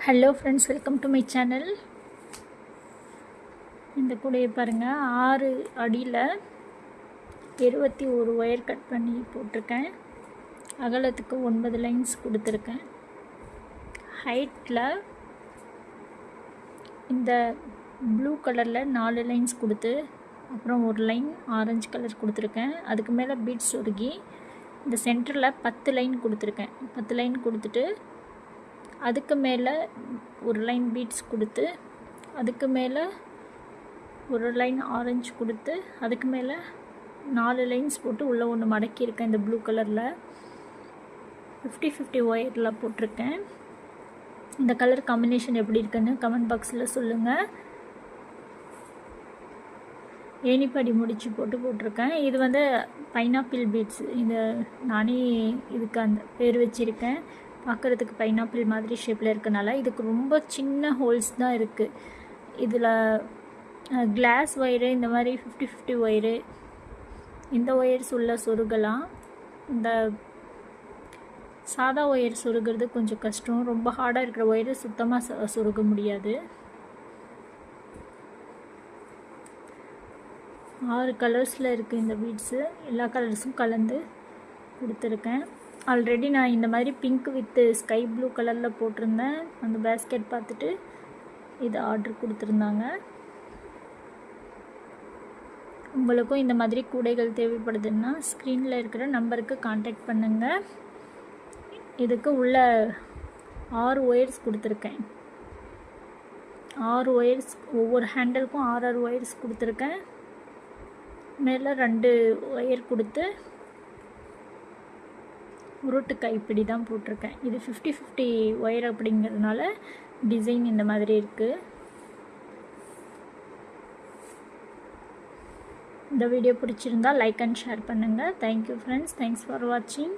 Hello friends, welcome to my channel. இந்த கூடையை பாருங்கள், 6 அடியில் 21 ஒயர் கட் பண்ணி போட்டிருக்கேன். அகலத்துக்கு 9 லைன்ஸ் கொடுத்துருக்கேன். ஹைட்டில் இந்த ப்ளூ கலரில் 4 லைன்ஸ் கொடுத்து, அப்புறம் ஒரு லைன் ஆரஞ்சு கலர் கொடுத்துருக்கேன். அதுக்கு மேலே பீட்ஸ் சொருகி இந்த சென்டரில் 10 லைன் கொடுத்துருக்கேன். 10 லைன் கொடுத்துட்டு அதுக்கு மேலே ஒரு லைன் பீட்ஸ் கொடுத்து, அதுக்கு மேலே ஒரு லைன் ஆரஞ்சு கொடுத்து, அதுக்கு மேலே 4 லைன்ஸ் போட்டு உள்ளே ஒன்று மடக்கியிருக்கேன். இந்த ப்ளூ கலரில் 50-50 ஒயரில் போட்டிருக்கேன். இந்த கலர் காம்பினேஷன் எப்படி இருக்குன்னு கமெண்ட் பாக்ஸில் சொல்லுங்கள். ஏணிப்படி முடிச்சு போட்டிருக்கேன். இது வந்து பைனாப்பிள் பீட்ஸ். இதை நானே இதுக்கு அந்த பேர் வச்சுருக்கேன். பார்க்குறதுக்கு பைனாப்பிள் மாதிரி ஷேப்பில் இருக்கனால இதுக்கு ரொம்ப சின்ன ஹோல்ஸ் தான் இருக்குது. இதில் கிளாஸ் ஒயரு, இந்த மாதிரி 50-50 ஒயரு, இந்த ஒயர்ஸ் உள்ள சொருகலாம். இந்த சாதா ஒயர் சொருகிறது கொஞ்சம் கஷ்டம். ரொம்ப ஹார்டாக இருக்கிற ஒயரு சுத்தமாக சொருக முடியாது. 6 கலர்ஸில் இருக்குது இந்த பீட்ஸு. எல்லா கலர்ஸும் கலந்து கொடுத்துருக்கேன். ஆல்ரெடி நான் இந்த மாதிரி பிங்க் வித்து ஸ்கை ப்ளூ கலரில் போட்டிருந்தேன். அந்த பேஸ்கெட் பார்த்துட்டு இது ஆர்டர் கொடுத்துருந்தாங்க. உங்களுக்கும் இந்த மாதிரி கூடைகள் தேவைப்படுதுன்னா ஸ்க்ரீனில் இருக்கிற நம்பருக்கு காண்டாக்ட் பண்ணுங்கள். இதுக்கு உள்ள 6 ஒயர்ஸ் கொடுத்துருக்கேன். 6 ஒயர்ஸ், ஒவ்வொரு ஹேண்டலுக்கும் 6 ஒயர்ஸ் கொடுத்துருக்கேன். மேலே 2 ஒயர் கொடுத்து உருட்டு கைப்பிடி தான் போட்டிருக்கேன். இது 50-50 ஒயர் அப்படிங்கிறதுனால டிசைன் இந்த மாதிரி இருக்குது. இந்த வீடியோ பிடிச்சிருந்தால் லைக் அண்ட் ஷேர் பண்ணுங்கள். Thank you friends. தேங்க்ஸ் ஃபார் வாட்சிங்.